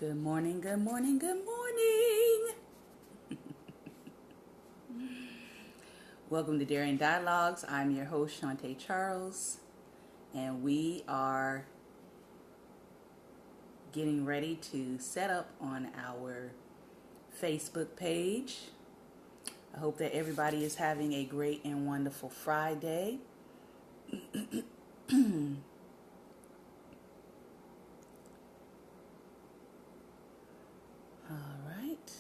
Good morning, good morning, good morning. Welcome to Daring Dialogues. I'm your host, Shantae Charles, and we are getting ready to set up on our Facebook page. I hope that everybody is having a great and wonderful Friday. All right.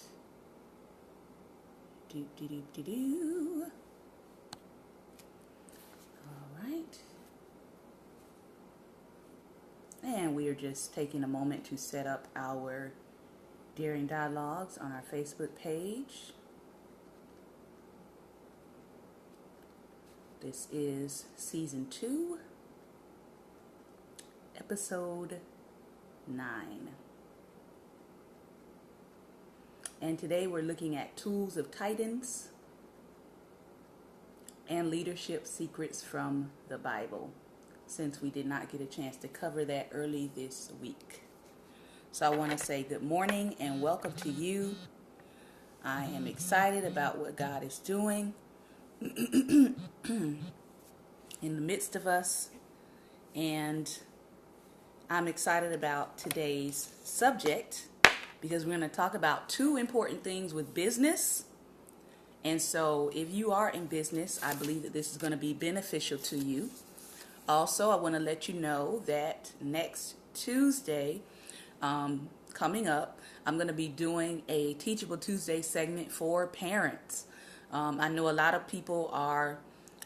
Do. All right. And we are just taking a moment to set up our Daring Dialogues on our Facebook page. This is Season 2, Episode 9. And today we're looking at Tools of Titans and Leadership Secrets from the Bible, since we did not get a chance to cover that early this week. So I want to say good morning and welcome to you. I am excited about what God is doing in the midst of us, and I'm excited about today's subject because we're going to talk about two important things with business. And so if you are in business, I believe that this is going to be beneficial to you. Also, I want to let you know that next Tuesday, coming up, I'm going to be doing a Teachable Tuesday segment for parents. I know a lot of people are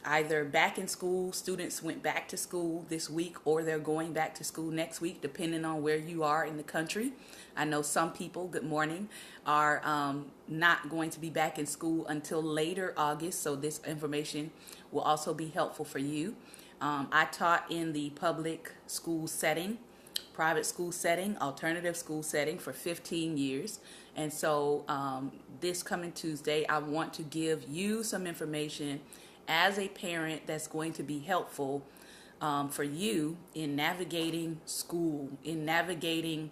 either back in school, students went back to school this week, or they're going back to school next week, depending on where you are in the country. I know some people, good morning, are not going to be back in school until later August, so this information will also be helpful for you. I taught in the public school setting, private school setting, alternative school setting for 15 years. And so this coming Tuesday, I want to give you some information as a parent that's going to be helpful for you in navigating school, in navigating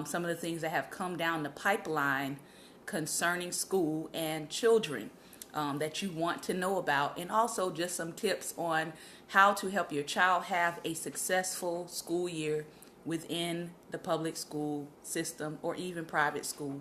some of the things that have come down the pipeline concerning school and children that you want to know about, and also just some tips on how to help your child have a successful school year within the public school system or even private school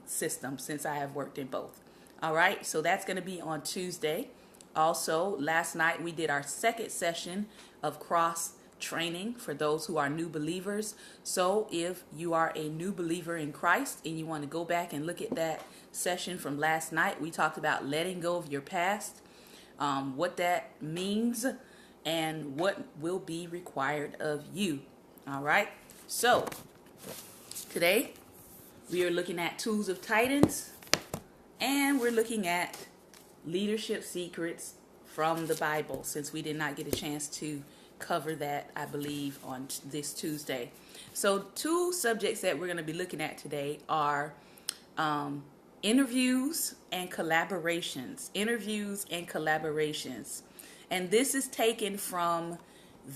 system, since I have worked in both. All right, so that's going to be on Tuesday. Also, last night we did our second session of cross training for those who are new believers. So if you are a new believer in Christ and you want to go back and look at that session from last night, we talked about letting go of your past, what that means, and what will be required of you. All right, so today we are looking at Tools of Titans, and we're looking at Leadership Secrets from the Bible, since we did not get a chance to cover that, I believe, on this Tuesday. So two subjects that we're going to be looking at today are interviews and collaborations. Interviews and collaborations. And this is taken from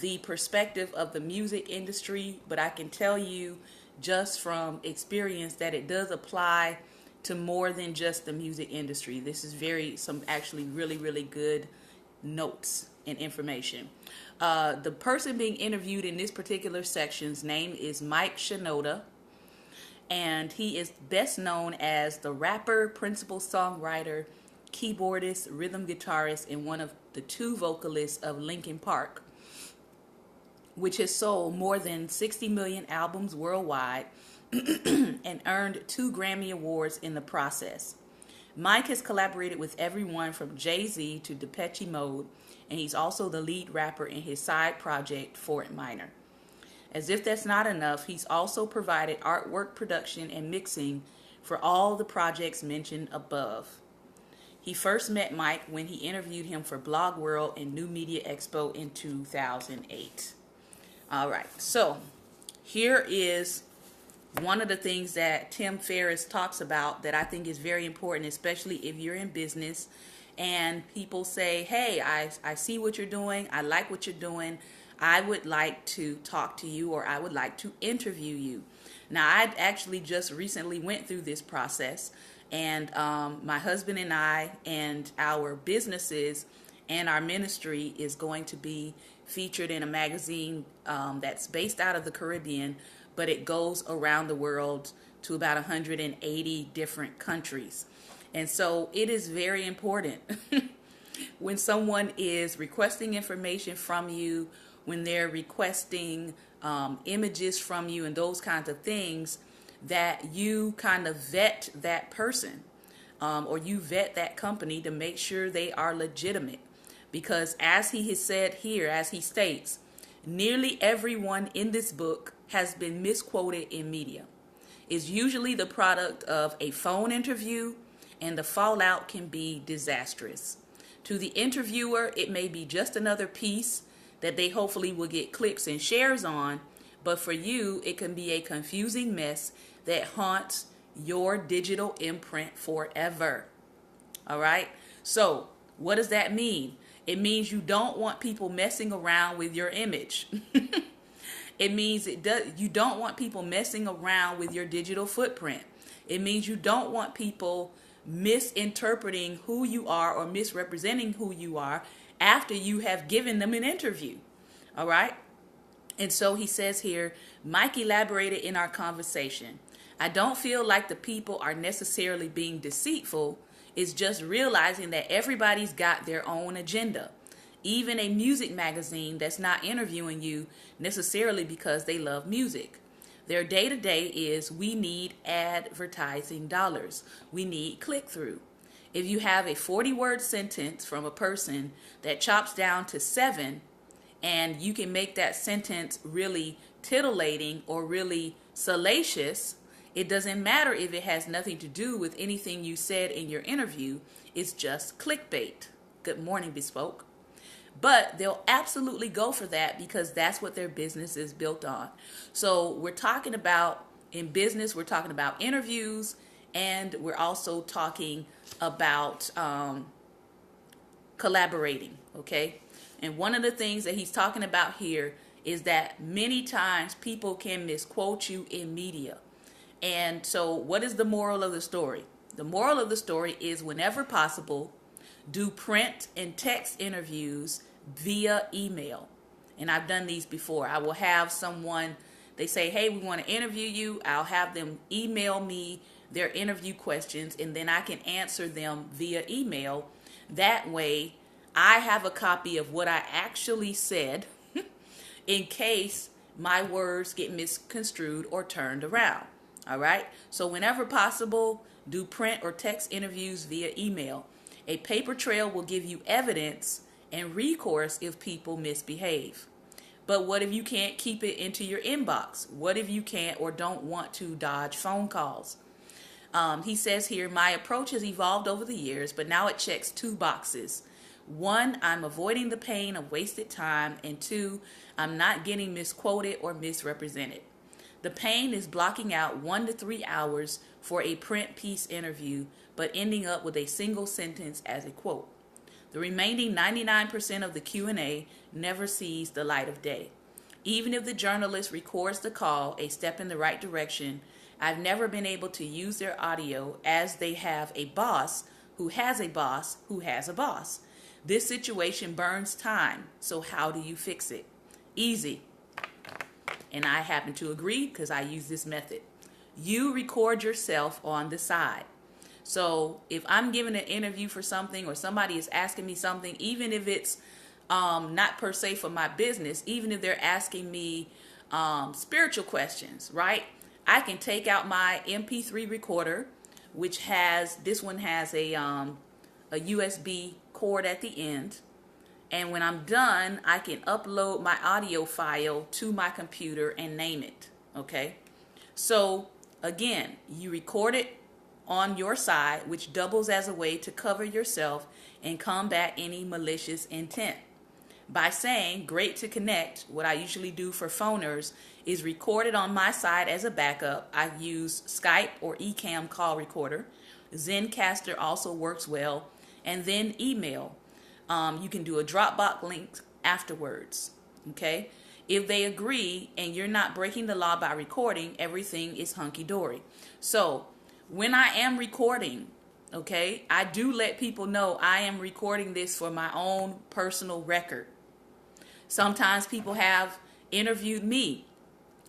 the perspective of the music industry, but I can tell you just from experience that it does apply to more than just the music industry. This is some actually really, really good notes and information. The person being interviewed in this particular section's name is Mike Shinoda, and he is best known as the rapper, principal songwriter, keyboardist, rhythm guitarist, and one of the two vocalists of Linkin Park, which has sold more than 60 million albums worldwide and earned 2 Grammy Awards in the process. Mike has collaborated with everyone from Jay-Z to Depeche Mode, and he's also the lead rapper in his side project, Fort Minor. As if that's not enough, he's also provided artwork production and mixing for all the projects mentioned above. He first met Mike when he interviewed him for Blog World and New Media Expo in 2008. All right, so here is one of the things that Tim Ferriss talks about that I think is very important, especially if you're in business and people say, hey, I see what you're doing. I like what you're doing. I would like to talk to you, or I would like to interview you. Now, I actually just recently went through this process, and my husband and I and our businesses and our ministry is going to be featured in a magazine that's based out of the Caribbean, but it goes around the world to about 180 different countries. And so it is very important when someone is requesting information from you, when they're requesting images from you and those kinds of things, that you kind of vet that person or you vet that company to make sure they are legitimate. Because as he has said here, as he states, nearly everyone in this book has been misquoted in media. It's usually the product of a phone interview, and the fallout can be disastrous. To the interviewer, it may be just another piece that they hopefully will get clicks and shares on, but for you, it can be a confusing mess that haunts your digital imprint forever. All right? So, what does that mean? It means you don't want people messing around with your image. It means you don't want people messing around with your digital footprint. It means you don't want people misinterpreting who you are or misrepresenting who you are after you have given them an interview. All right? And so he says here, Mike elaborated in our conversation, I don't feel like the people are necessarily being deceitful. It's just realizing that everybody's got their own agenda. Even a music magazine that's not interviewing you necessarily because they love music. Their day-to-day is, we need advertising dollars. We need click-through. If you have a 40-word sentence from a person that chops down to 7, and you can make that sentence really titillating or really salacious, it doesn't matter if it has nothing to do with anything you said in your interview. It's just clickbait. Good morning, Bespoke. But they'll absolutely go for that because that's what their business is built on. So we're talking about, in business, we're talking about interviews, and we're also talking about collaborating, okay? And one of the things that he's talking about here is that many times people can misquote you in media. And so what is the moral of the story? The moral of the story is, whenever possible, do print and text interviews via email. And I've done these before. I will have someone, they say, hey, we want to interview you. I'll have them email me their interview questions, and then I can answer them via email. That way, I have a copy of what I actually said in case my words get misconstrued or turned around. All right? So whenever possible, do print or text interviews via email. A paper trail will give you evidence and recourse if people misbehave. But what if you can't keep it into your inbox? What if you can't or don't want to dodge phone calls? He says here, my approach has evolved over the years, but now it checks 2 boxes. 1, I'm avoiding the pain of wasted time, and 2, I'm not getting misquoted or misrepresented. The pain is blocking out 1 to 3 hours for a print piece interview, but ending up with a single sentence as a quote. The remaining 99% of the Q&A never sees the light of day. Even if the journalist records the call, a step in the right direction, I've never been able to use their audio, as they have a boss who has a boss who has a boss. This situation burns time, so how do you fix it? Easy. And I happen to agree because I use this method. You record yourself on the side. So if I'm giving an interview for something, or somebody is asking me something, even if it's not per se for my business, even if they're asking me spiritual questions, right? I can take out my MP3 recorder, which has, this one has a USB cord at the end. And when I'm done, I can upload my audio file to my computer and name it. Okay. So again, you record it on your side, which doubles as a way to cover yourself and combat any malicious intent. By saying, great to connect, what I usually do for phoners is record it on my side as a backup. I use Skype or Ecamm call recorder. Zencastr also works well. And then email. You can do a Dropbox link afterwards. Okay? If they agree and you're not breaking the law by recording, everything is hunky-dory. So when I am recording, okay, I do let people know I am recording this for my own personal record. Sometimes people have interviewed me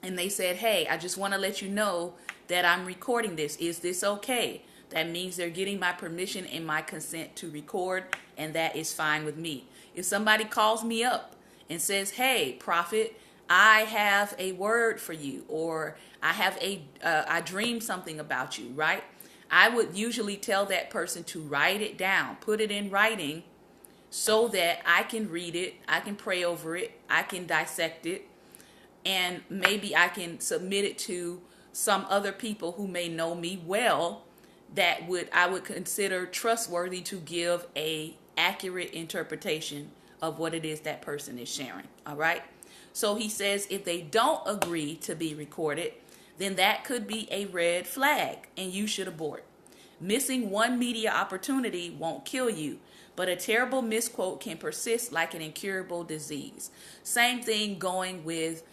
and they said, hey, I just want to let you know that I'm recording this. Is this okay? That means they're getting my permission and my consent to record, and that is fine with me. If somebody calls me up and says, hey, Prophet, I have a word for you, or I dreamed something about you, right? I would usually tell that person to write it down, put it in writing, so that I can read it, I can pray over it, I can dissect it, and maybe I can submit it to some other people who may know me well that I would consider trustworthy to give a accurate interpretation of what it is that person is sharing. All right. So he says if they don't agree to be recorded, then that could be a red flag and you should abort. Missing one media opportunity won't kill you, but a terrible misquote can persist like an incurable disease. Same thing going with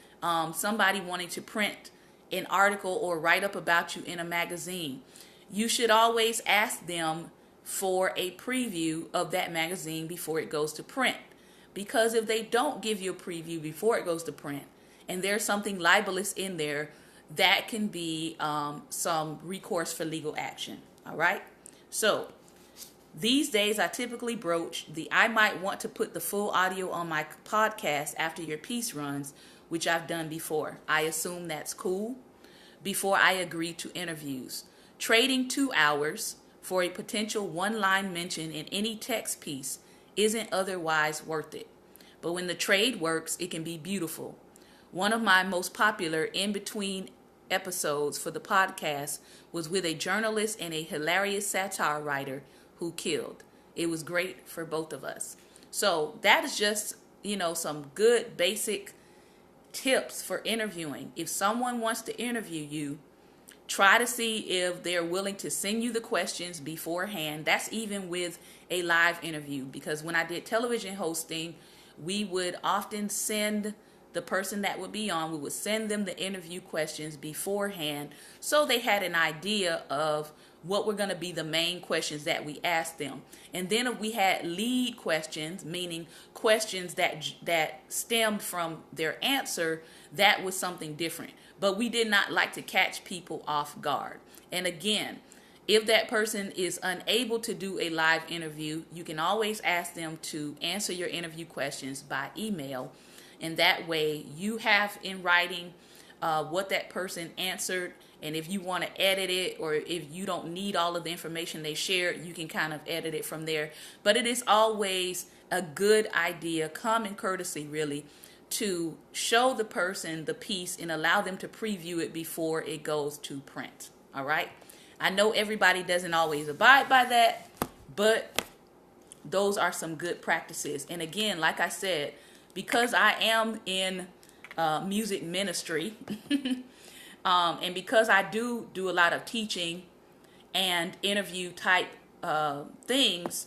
somebody wanting to print an article or write up about you in a magazine. You should always ask them for a preview of that magazine before it goes to print. Because if they don't give you a preview before it goes to print, and there's something libelous in there, that can be some recourse for legal action. All right? So these days I typically broach I might want to put the full audio on my podcast after your piece runs, which I've done before. I assume that's cool before I agree to interviews. Trading 2 hours for a potential one-line mention in any text piece isn't otherwise worth it. But when the trade works, it can be beautiful. One of my most popular in-between episodes for the podcast was with a journalist and a hilarious satire writer who killed. It was great for both of us. So that is just, some good basic tips for interviewing. If someone wants to interview you, try to see if they're willing to send you the questions beforehand. That's even with a live interview, because when I did television hosting, we would often send the person that would be on, we would send them the interview questions beforehand so they had an idea of what were going to be the main questions that we asked them. And then if we had lead questions, meaning questions that stemmed from their answer, that was something different. But we did not like to catch people off guard. And again, if that person is unable to do a live interview, you can always ask them to answer your interview questions by email. And that way you have in writing what that person answered. And if you want to edit it, or if you don't need all of the information they shared, you can kind of edit it from there. But it is always a good idea, common courtesy really, to show the person the piece and allow them to preview it before it goes to print. All right. I know everybody doesn't always abide by that, but those are some good practices. And again, like I said, because I am in music ministry and because I do a lot of teaching and interview type things,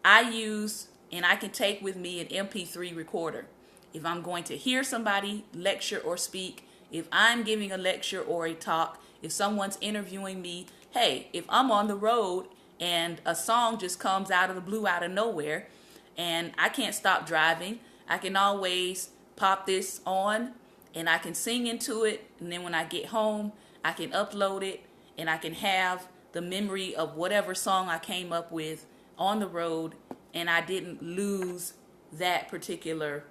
I use and I can take with me an MP3 recorder. If I'm going to hear somebody lecture or speak, if I'm giving a lecture or a talk, if someone's interviewing me, hey, if I'm on the road and a song just comes out of the blue, out of nowhere, and I can't stop driving, I can always pop this on and I can sing into it. And then when I get home, I can upload it and I can have the memory of whatever song I came up with on the road, and I didn't lose that particular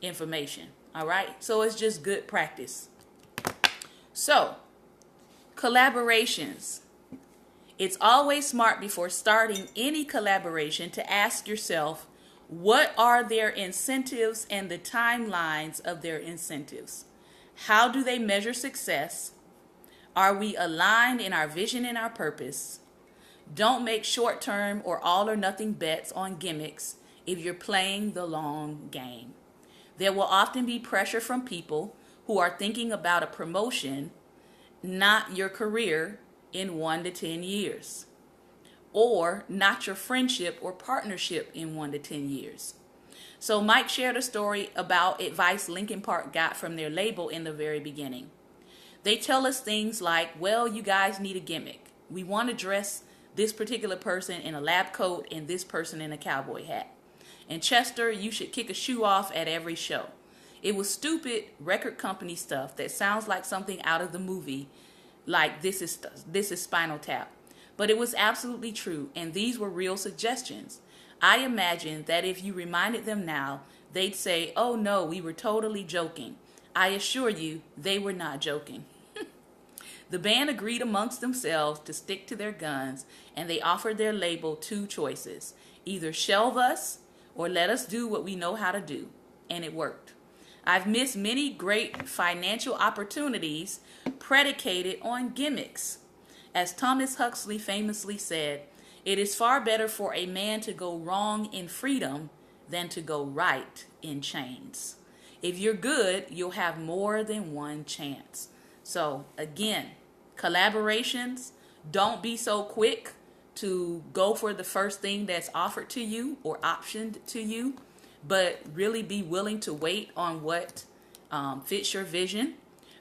information. All right. So it's just good practice. So collaborations. It's always smart before starting any collaboration to ask yourself, what are their incentives and the timelines of their incentives? How do they measure success? Are we aligned in our vision and our purpose? Don't make short-term or all or nothing bets on gimmicks if you're playing the long game. There will often be pressure from people who are thinking about a promotion, not your career in 1 to 10 years, or not your friendship or partnership in 1 to 10 years. So Mike shared a story about advice Linkin Park got from their label in the very beginning. They tell us things like, well, you guys need a gimmick. We want to dress this particular person in a lab coat and this person in a cowboy hat. And Chester, you should kick a shoe off at every show. It was stupid record company stuff that sounds like something out of the movie, like This is Spinal Tap. But it was absolutely true, and these were real suggestions. I imagine that if you reminded them now, they'd say, oh no, we were totally joking. I assure you, they were not joking. The band agreed amongst themselves to stick to their guns, and they offered their label two choices. Either shelve us or let us do what we know how to do. And it worked. I've missed many great financial opportunities predicated on gimmicks. As Thomas Huxley famously said, it is far better for a man to go wrong in freedom than to go right in chains. If you're good, you'll have more than one chance. So again, collaborations, don't be so quick to go for the first thing that's offered to you or optioned to you, but really be willing to wait on what fits your vision.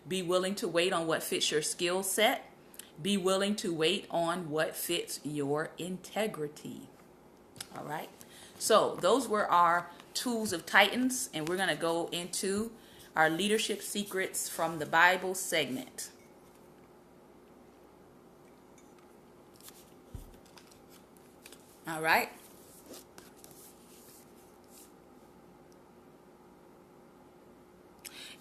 Be willing to wait on what fits your skill set. Be willing to wait on what fits your integrity. All right. So those were our tools of Titans, and we're going to go into our leadership secrets from the Bible segment. All right.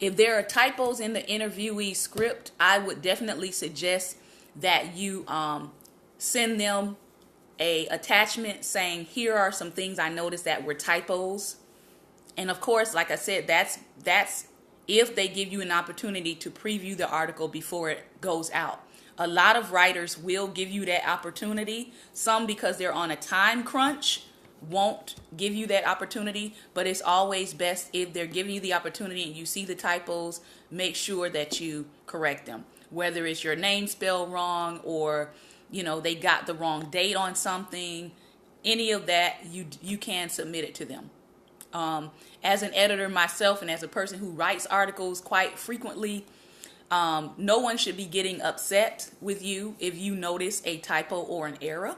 If there are typos in the interviewee script, I would definitely suggest that you send them a attachment saying, here are some things I noticed that were typos. And of course, like I said, that's if they give you an opportunity to preview the article before it goes out. A lot of writers will give you that opportunity. Some, because they're on a time crunch, won't give you that opportunity, but it's always best if they're giving you the opportunity and you see the typos, make sure that you correct them. Whether it's your name spelled wrong or, they got the wrong date on something, any of that, you can submit it to them. As an editor myself and as a person who writes articles quite frequently, no one should be getting upset with you if you notice a typo or an error.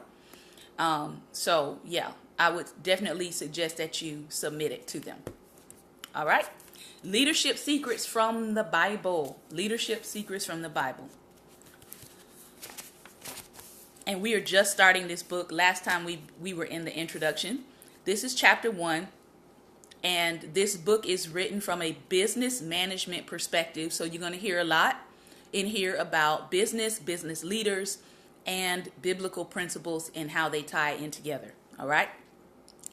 So yeah, I would definitely suggest that you submit it to them. All right. Leadership secrets from the Bible. Leadership secrets from the Bible. And we are just starting this book. Last time we were in the introduction. This is chapter 1. And this book is written from a business management perspective. So you're going to hear a lot in here about business leaders, and biblical principles and how they tie in together. All right.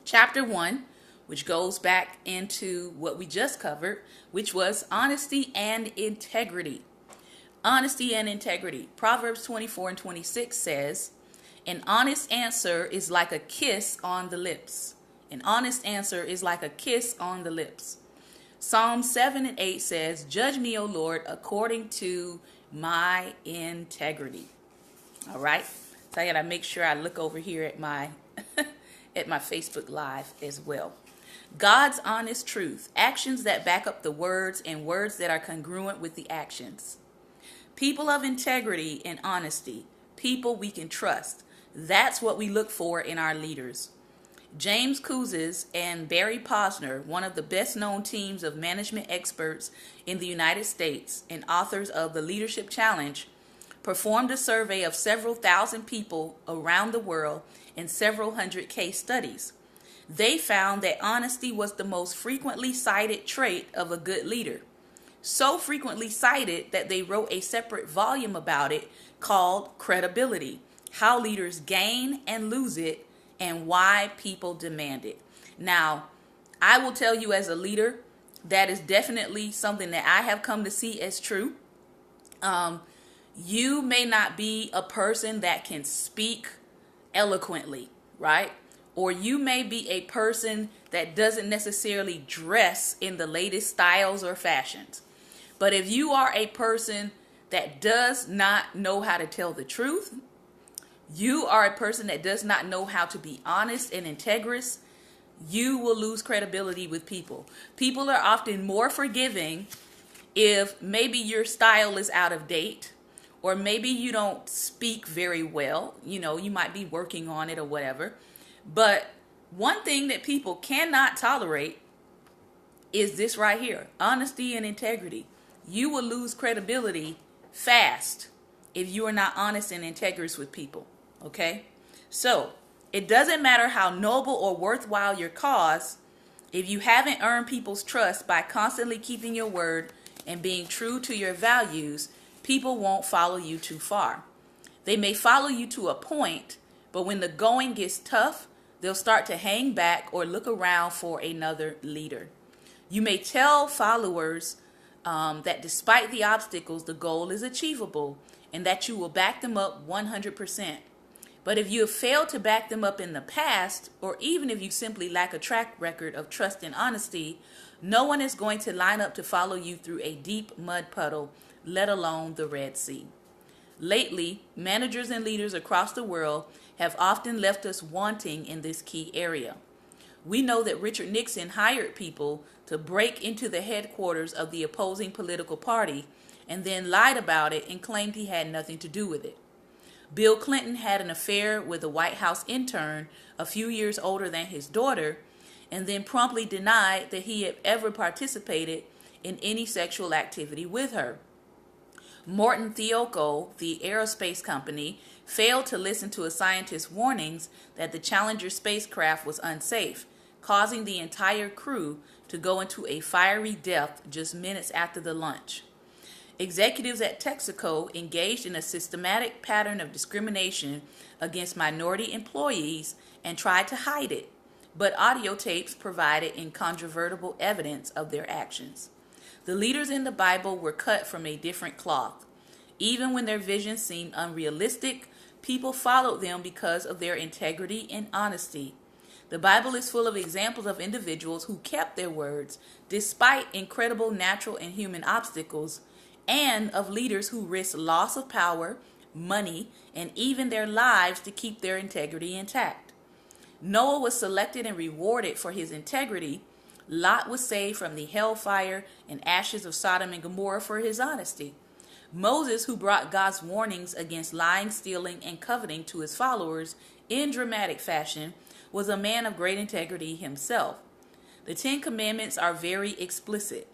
Chapter 1, which goes back into what we just covered, which was honesty and integrity. Honesty and integrity. Proverbs 24:26 says, an honest answer is like a kiss on the lips. An honest answer is like a kiss on the lips. Psalm 7:8 says, judge me, O Lord, according to my integrity. All right. So I got to make sure I look over here at my at my Facebook Live as well. God's honest truth. Actions that back up the words and words that are congruent with the actions. People of integrity and honesty. People we can trust. That's what we look for in our leaders. James Kouzes and Barry Posner, one of the best-known teams of management experts in the United States and authors of The Leadership Challenge, performed a survey of several thousand people around the world in several hundred case studies. They found that honesty was the most frequently cited trait of a good leader. So frequently cited that they wrote a separate volume about it called Credibility: How Leaders Gain and Lose It and Why People Demand It. Now, I will tell you as a leader, that is definitely something that I have come to see as true. You may not be a person that can speak eloquently, right? Or you may be a person that doesn't necessarily dress in the latest styles or fashions. But if you are a person that does not know how to tell the truth, you are a person that does not know how to be honest and integrous, you will lose credibility with people. People are often more forgiving if maybe your style is out of date, or maybe you don't speak very well. You might be working on it or whatever. But one thing that people cannot tolerate is this right here: honesty and integrity. You will lose credibility fast if you are not honest and integrous with people. Okay? So, it doesn't matter how noble or worthwhile your cause, if you haven't earned people's trust by constantly keeping your word and being true to your values, people won't follow you too far. They may follow you to a point, but when the going gets tough, they'll start to hang back or look around for another leader. You may tell followers that despite the obstacles, the goal is achievable and that you will back them up 100%. But if you have failed to back them up in the past, or even if you simply lack a track record of trust and honesty, no one is going to line up to follow you through a deep mud puddle, let alone the Red Sea. Lately, managers and leaders across the world have often left us wanting in this key area. We know that Richard Nixon hired people to break into the headquarters of the opposing political party and then lied about it and claimed he had nothing to do with it. Bill Clinton had an affair with a White House intern a few years older than his daughter, and then promptly denied that he had ever participated in any sexual activity with her. Morton Thiokol, the aerospace company, failed to listen to a scientist's warnings that the Challenger spacecraft was unsafe, causing the entire crew to go into a fiery death just minutes after the launch. Executives at Texaco engaged in a systematic pattern of discrimination against minority employees and tried to hide it, but audio tapes provided incontrovertible evidence of their actions. The leaders in the Bible were cut from a different cloth. Even when their visions seemed unrealistic, people followed them because of their integrity and honesty. The Bible is full of examples of individuals who kept their words despite incredible natural and human obstacles, and of leaders who risked loss of power, money, and even their lives to keep their integrity intact. Noah was selected and rewarded for his integrity. Lot was saved from the hellfire and ashes of Sodom and Gomorrah for his honesty. Moses, who brought God's warnings against lying, stealing, and coveting to his followers in dramatic fashion, was a man of great integrity himself. The 10 Commandments are very explicit.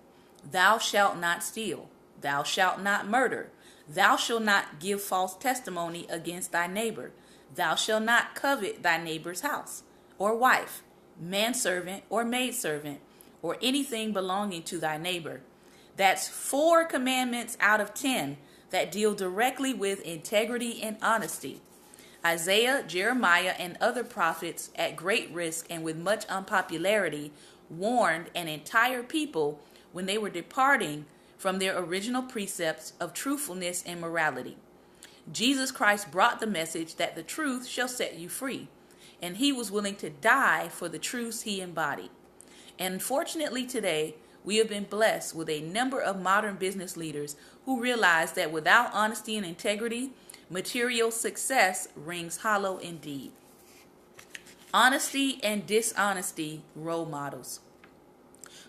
Thou shalt not steal. Thou shalt not murder. Thou shalt not give false testimony against thy neighbor. Thou shalt not covet thy neighbor's house, or wife, manservant, or maidservant, or anything belonging to thy neighbor. That's 4 commandments out of 10 that deal directly with integrity and honesty. Isaiah, Jeremiah, and other prophets, at great risk and with much unpopularity, warned an entire people when they were departing from their original precepts of truthfulness and morality. Jesus Christ brought the message that the truth shall set you free, and he was willing to die for the truths he embodied. And unfortunately today, we have been blessed with a number of modern business leaders who realize that without honesty and integrity, material success rings hollow indeed. Honesty and dishonesty, role models.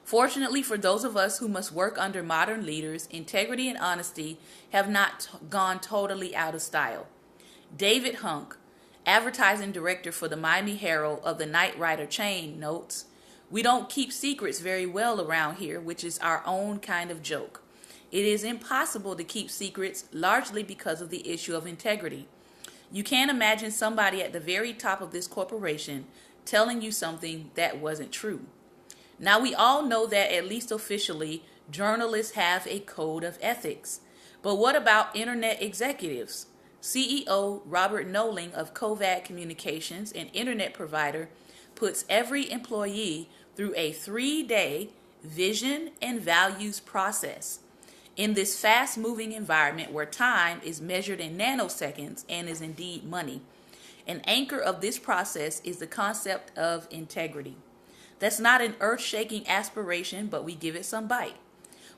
Fortunately for those of us who must work under modern leaders, integrity and honesty have not gone totally out of style. David Hunk, advertising director for the Miami Herald of the Knight Ridder chain, notes, "We don't keep secrets very well around here, which is our own kind of joke. It is impossible to keep secrets largely because of the issue of integrity. You can't imagine somebody at the very top of this corporation telling you something that wasn't true." Now, we all know that, at least officially, journalists have a code of ethics. But what about internet executives? CEO Robert Noling of Kovac Communications, an internet provider, puts every employee through a 3-day vision and values process. In this fast-moving environment where time is measured in nanoseconds and is indeed money, an anchor of this process is the concept of integrity. That's not an earth-shaking aspiration, but we give it some bite.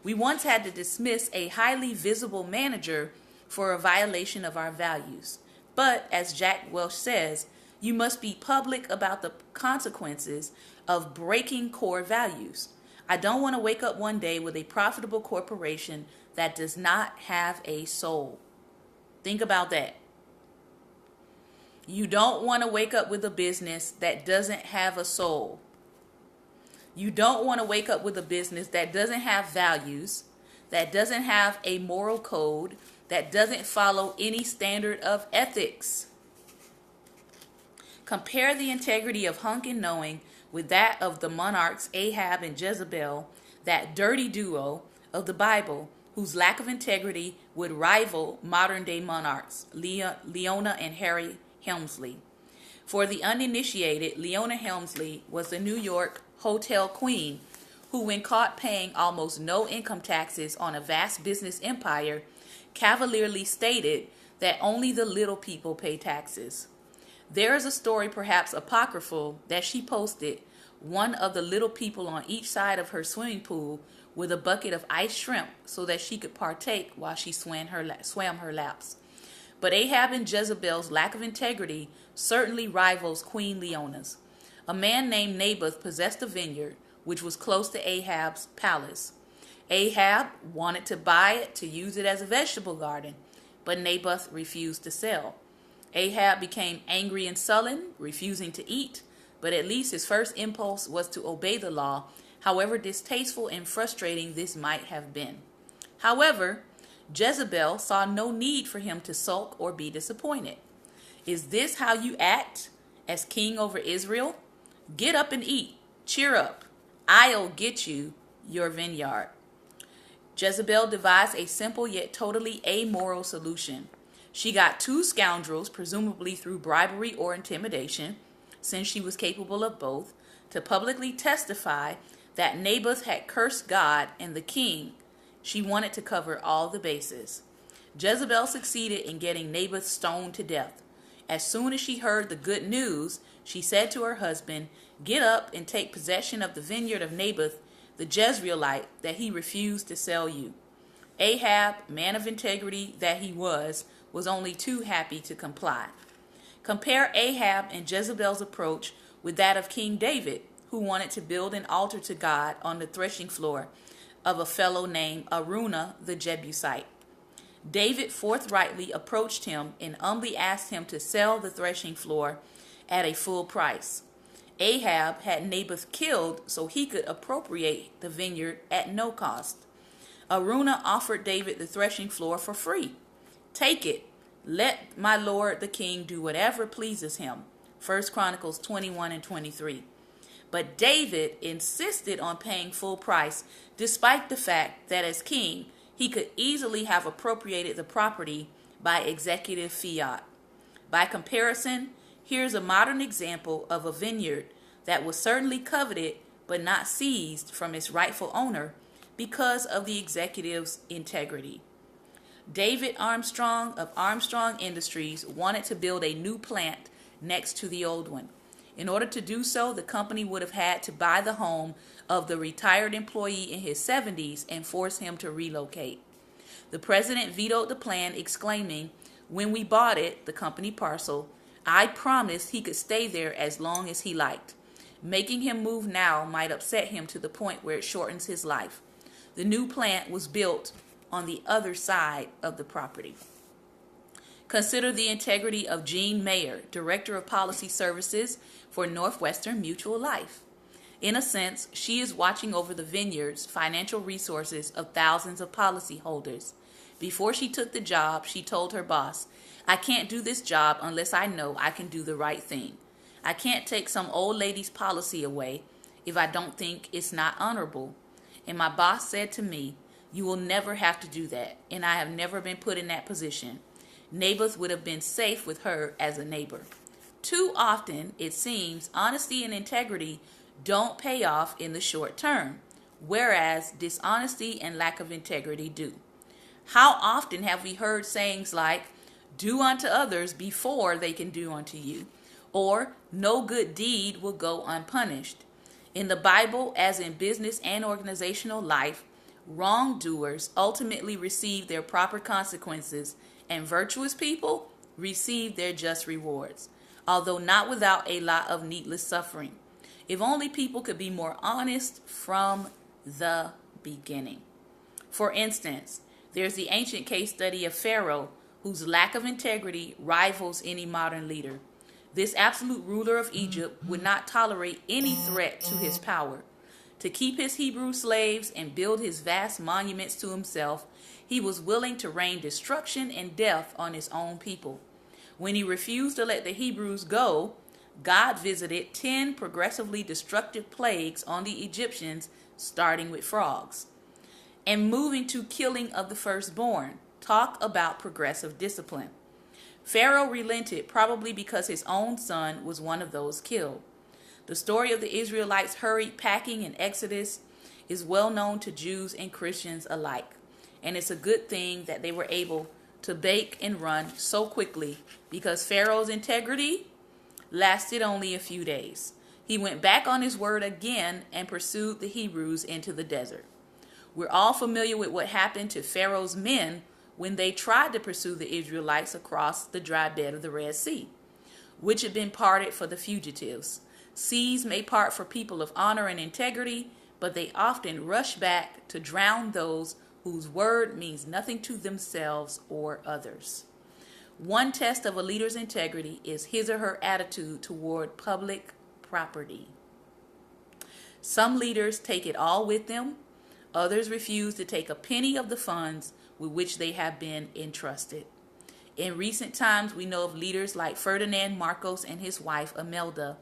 We once had to dismiss a highly visible manager for a violation of our values. But, as Jack Welch says, You must be public about the consequences of breaking core values. I don't want to wake up one day with a profitable corporation that does not have a soul. Think about that. You don't want to wake up with a business that doesn't have a soul. You don't want to wake up with a business that doesn't have values, that doesn't have a moral code, that doesn't follow any standard of ethics. Compare the integrity of Hunk and Knowing with that of the monarchs Ahab and Jezebel, that dirty duo of the Bible, whose lack of integrity would rival modern-day monarchs, Leona and Harry Helmsley. For the uninitiated, Leona Helmsley was the New York hotel queen who, when caught paying almost no income taxes on a vast business empire, cavalierly stated that only the little people pay taxes. There is a story, perhaps apocryphal, that she posted one of the little people on each side of her swimming pool with a bucket of iced shrimp so that she could partake while she swam her laps. But Ahab and Jezebel's lack of integrity certainly rivals Queen Leona's. A man named Naboth possessed a vineyard which was close to Ahab's palace. Ahab wanted to buy it to use it as a vegetable garden, but Naboth refused to sell. Ahab became angry and sullen, refusing to eat, but at least his first impulse was to obey the law, however distasteful and frustrating this might have been. However, Jezebel saw no need for him to sulk or be disappointed. Is this how you act as king over Israel? Get up and eat. Cheer up. I'll get you your vineyard. Jezebel devised a simple yet totally amoral solution. She got two scoundrels, presumably through bribery or intimidation, since she was capable of both, to publicly testify that Naboth had cursed God and the king. She wanted to cover all the bases. Jezebel succeeded in getting Naboth stoned to death. As soon as she heard the good news, she said to her husband, "Get up and take possession of the vineyard of Naboth, the Jezreelite, that he refused to sell you." Ahab, man of integrity that he was only too happy to comply. Compare Ahab and Jezebel's approach with that of King David, who wanted to build an altar to God on the threshing floor of a fellow named Araunah the Jebusite. David forthrightly approached him and humbly asked him to sell the threshing floor at a full price. Ahab had Naboth killed so he could appropriate the vineyard at no cost. Araunah offered David the threshing floor for free. "Take it. Let my lord the king do whatever pleases him." 1 Chronicles 21 and 23. But David insisted on paying full price, despite the fact that as king, he could easily have appropriated the property by executive fiat. By comparison, here's a modern example of a vineyard that was certainly coveted but not seized from its rightful owner because of the executive's integrity. David Armstrong of Armstrong Industries wanted to build a new plant next to the old one. In order to do so, the company would have had to buy the home of the retired employee in his 70s and force him to relocate. The president vetoed the plan, exclaiming, "When we bought it, the company parcel, I promised he could stay there as long as he liked. Making him move now might upset him to the point where it shortens his life." The new plant was built on the other side of the property. Consider the integrity of Jean Mayer, Director of Policy Services for Northwestern Mutual Life. In a sense, she is watching over the vineyards, financial resources of thousands of policyholders. Before she took the job, she told her boss, "I can't do this job unless I know I can do the right thing. I can't take some old lady's policy away if I don't think it's not honorable." And my boss said to me, "You will never have to do that, and I have never been put in that position." Naboth would have been safe with her as a neighbor. Too often, it seems, honesty and integrity don't pay off in the short term, whereas dishonesty and lack of integrity do. How often have we heard sayings like, "Do unto others before they can do unto you," or "No good deed will go unpunished"? In the Bible, as in business and organizational life, wrongdoers ultimately receive their proper consequences, and virtuous people receive their just rewards. although not without a lot of needless suffering. If only people could be more honest from the beginning. For instance, there's the ancient case study of Pharaoh, whose lack of integrity rivals any modern leader. This absolute ruler of Egypt would not tolerate any threat to his power. To keep his Hebrew slaves and build his vast monuments to himself, he was willing to rain destruction and death on his own people. When he refused to let the Hebrews go, God visited 10 progressively destructive plagues on the Egyptians, starting with frogs, and moving to killing of the firstborn. Talk about progressive discipline. Pharaoh relented, probably because his own son was one of those killed. The story of the Israelites' hurried packing and exodus is well known to Jews and Christians alike, and it's a good thing that they were able to bake and run so quickly, because Pharaoh's integrity lasted only a few days. He went back on his word again and pursued the Hebrews into the desert. We're all familiar with what happened to Pharaoh's men when they tried to pursue the Israelites across the dry bed of the Red Sea, which had been parted for the fugitives. Seas may part for people of honor and integrity, but they often rush back to drown those whose word means nothing to themselves or others. One test of a leader's integrity is his or her attitude toward public property. Some leaders take it all with them. Others refuse to take a penny of the funds with which they have been entrusted. In recent times, we know of leaders like Ferdinand Marcos and his wife Imelda,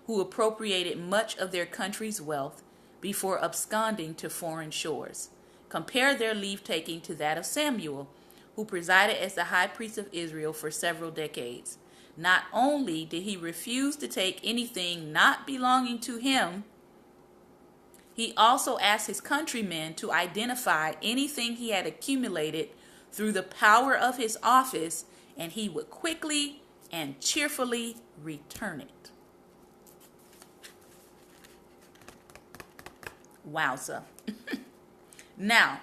who appropriated much of their country's wealth before absconding to foreign shores. Compare their leave-taking to that of Samuel, who presided as the high priest of Israel for several decades. Not only did he refuse to take anything not belonging to him, he also asked his countrymen to identify anything he had accumulated through the power of his office, and he would quickly and cheerfully return it. Wowza. Now,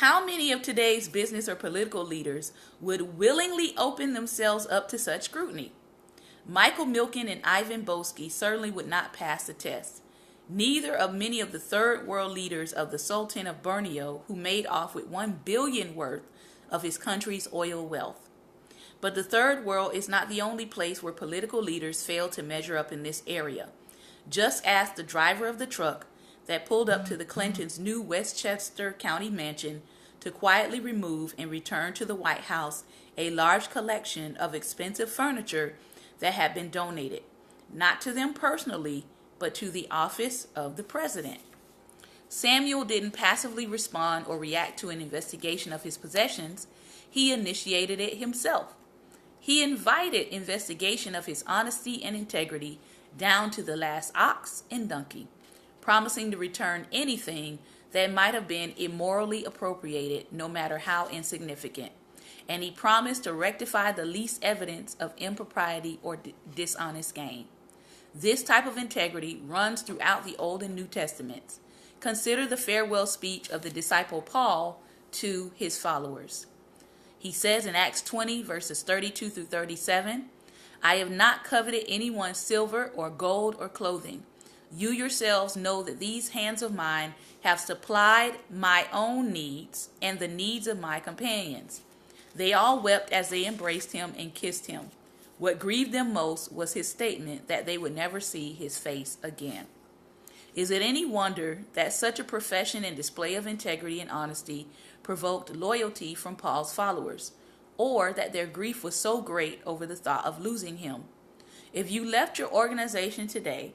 how many of today's business or political leaders would willingly open themselves up to such scrutiny? Michael Milken and Ivan Boesky certainly would not pass the test. Neither of many of the third world leaders of the Sultan of Borneo, who made off with $1 billion worth of his country's oil wealth. But the third world is not the only place where political leaders fail to measure up in this area. Just ask the driver of the truck that pulled up to the Clintons' new Westchester County mansion to quietly remove and return to the White House a large collection of expensive furniture that had been donated, not to them personally, but to the office of the president. Samuel didn't passively respond or react to an investigation of his possessions. He initiated it himself. He invited investigation of his honesty and integrity down to the last ox and donkey, promising to return anything that might have been immorally appropriated, no matter how insignificant. And he promised to rectify the least evidence of impropriety or dishonest gain. This type of integrity runs throughout the Old and New Testaments. Consider the farewell speech of the disciple Paul to his followers. He says in Acts 20, verses 32 through 37, "I have not coveted anyone's silver or gold or clothing. You yourselves know that these hands of mine have supplied my own needs and the needs of my companions." They all wept as they embraced him and kissed him. What grieved them most was his statement that they would never see his face again. Is it any wonder that such a profession and display of integrity and honesty provoked loyalty from Paul's followers, or that their grief was so great over the thought of losing him? If you left your organization today,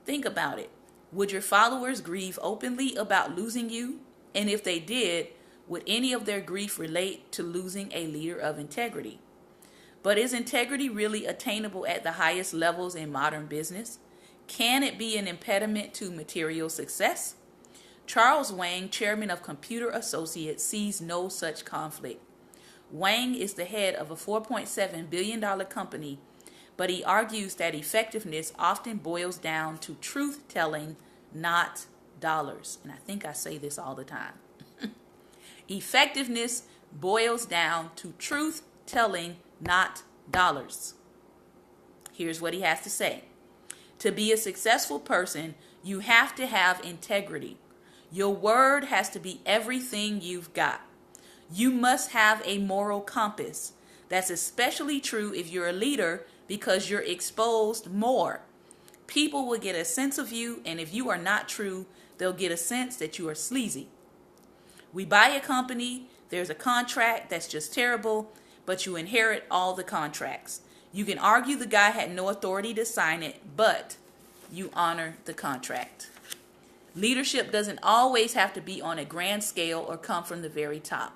think about it. Would your followers grieve openly about losing you? And if they did, would any of their grief relate to losing a leader of integrity? But is integrity really attainable at the highest levels in modern business? Can it be an impediment to material success? Charles Wang, chairman of Computer Associates, sees no such conflict. Wang is the head of a $4.7 billion company, but he argues that effectiveness often boils down to truth-telling, not dollars. And I think I say this all the time. Effectiveness boils down to truth-telling, not dollars. Here's what he has to say. To be a successful person, you have to have integrity. Your word has to be everything you've got. You must have a moral compass. That's especially true if you're a leader because you're exposed more. People will get a sense of you, and if you are not true, they'll get a sense that you are sleazy. We buy a company, there's a contract that's just terrible, but you inherit all the contracts. You can argue the guy had no authority to sign it, but you honor the contract. Leadership doesn't always have to be on a grand scale or come from the very top.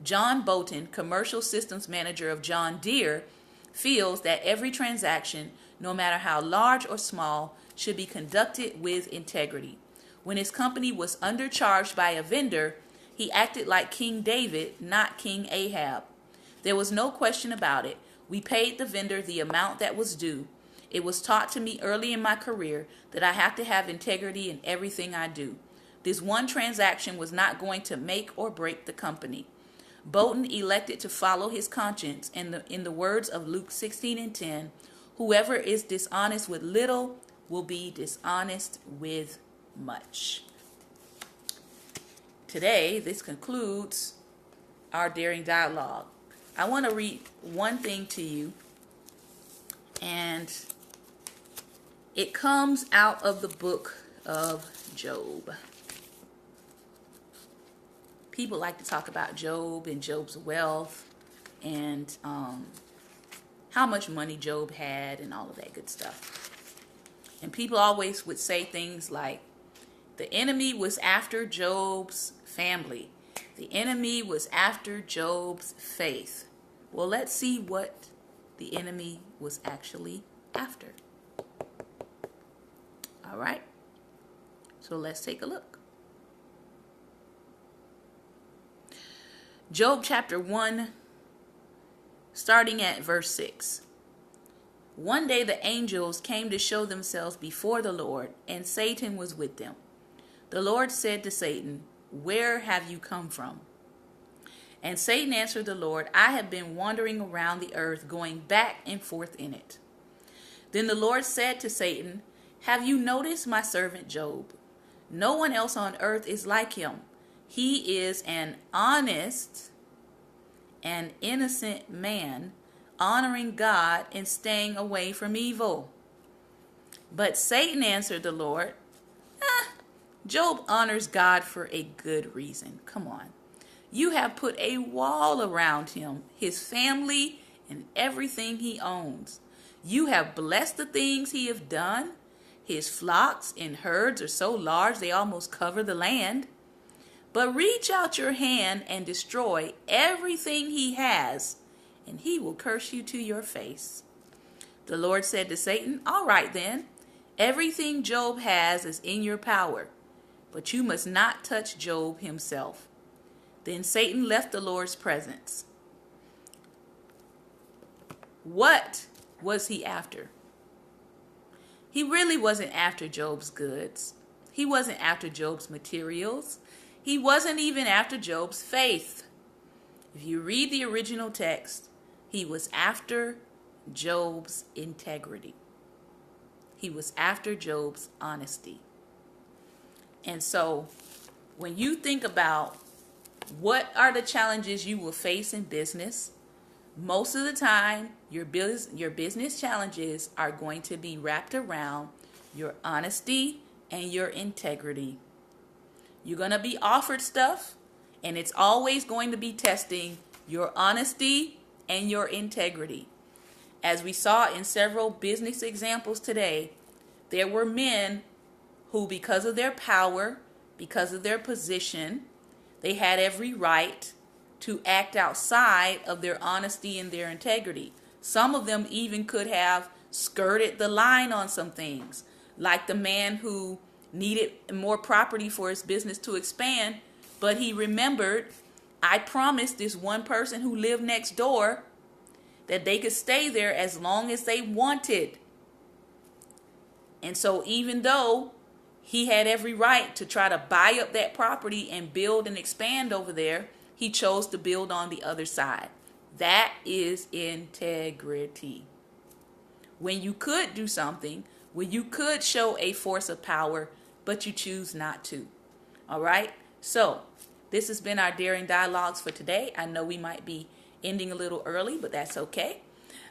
John Bolton, commercial systems manager of John Deere, feels that every transaction, no matter how large or small, should be conducted with integrity. When his company was undercharged by a vendor, he acted like King David, not King Ahab. There was no question about it. We paid the vendor the amount that was due. It was taught to me early in my career that I have to have integrity in everything I do. This one transaction was not going to make or break the company. Bolton elected to follow his conscience, and in the words of Luke 16:10, whoever is dishonest with little will be dishonest with much. Today, this concludes our Daring Dialogue. I want to read one thing to you, and it comes out of the book of Job. People like to talk about Job and Job's wealth and how much money Job had and all of that good stuff. And people always would say things like, the enemy was after Job's family. The enemy was after Job's faith. Well, let's see what the enemy was actually after. All right. So let's take a look. Job chapter 1, starting at verse 6. One day the angels came to show themselves before the Lord, and Satan was with them. The Lord said to Satan, "Where have you come from?" And Satan answered the Lord, "I have been wandering around the earth, going back and forth in it." Then the Lord said to Satan, "Have you noticed my servant Job? No one else on earth is like him. He is an honest and innocent man, honoring God and staying away from evil." But Satan answered the Lord, Job honors God for a good reason. Come on. You have put a wall around him, his family, and everything he owns. You have blessed the things he has done. His flocks and herds are so large they almost cover the land. But reach out your hand and destroy everything he has, and he will curse you to your face. The Lord said to Satan, "All right then, everything Job has is in your power, but you must not touch Job himself." Then Satan left the Lord's presence. What was he after? He really wasn't after Job's goods. He wasn't after Job's materials. He wasn't even after Job's faith. If you read the original text, he was after Job's integrity. He was after Job's honesty. And so when you think about what are the challenges you will face in business, most of the time your business challenges are going to be wrapped around your honesty and your integrity. You're going to be offered stuff, and it's always going to be testing your honesty and your integrity. As we saw in several business examples today, there were men who, because of their power, because of their position, they had every right to act outside of their honesty and their integrity. Some of them even could have skirted the line on some things, like the man who needed more property for his business to expand, but he remembered, I promised this one person who lived next door that they could stay there as long as they wanted. And so even though he had every right to try to buy up that property and build and expand over there, he chose to build on the other side. That is integrity. when you could do something, when you could show a force of power, but you choose not to. All right? So, this has been our Daring Dialogues for today. I know we might be ending a little early, but that's okay.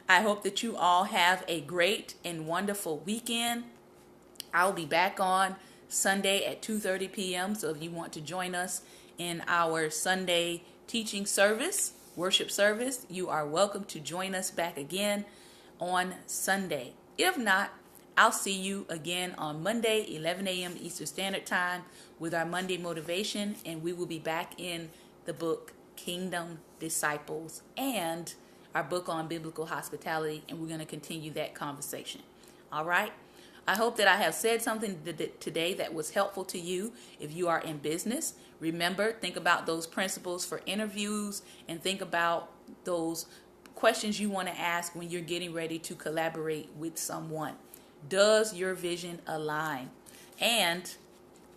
I hope that you all have a great and wonderful weekend. I'll be back on Sunday at 2:30 p.m. So if you want to join us in our Sunday teaching service, worship service, you are welcome to join us back again on Sunday. If not, I'll see you again on Monday, 11 a.m. Eastern Standard Time with our Monday motivation, and we will be back in the book Kingdom Disciples and our book on biblical hospitality, and we're going to continue that conversation. All right? I hope that I have said something today that was helpful to you. If you are in business, remember, think about those principles for interviews and think about those questions you want to ask when you're getting ready to collaborate with someone. Does your vision align? And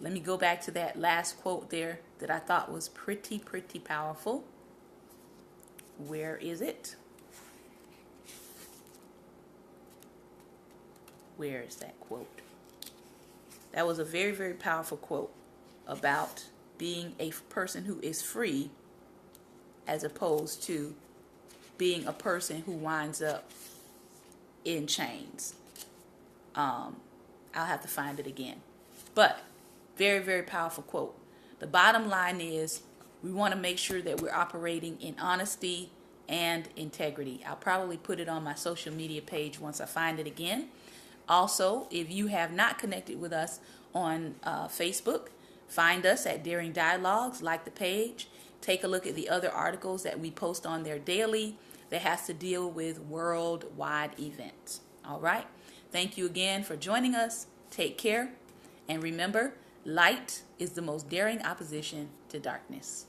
let me go back to that last quote there that I thought was pretty powerful. Where is it? Where is that quote? That was a very powerful quote about being a person who is free as opposed to being a person who winds up in chains. I'll have to find it again. But very powerful quote. The bottom line is we want to make sure that we're operating in honesty and integrity. I'll probably put it on my social media page once I find it again. Also, if you have not connected with us on Facebook, find us at Daring Dialogues, like the page. Take a look at the other articles that we post on there daily that has to deal with worldwide events. All right. Thank you again for joining us. Take care. And remember, light is the most daring opposition to darkness.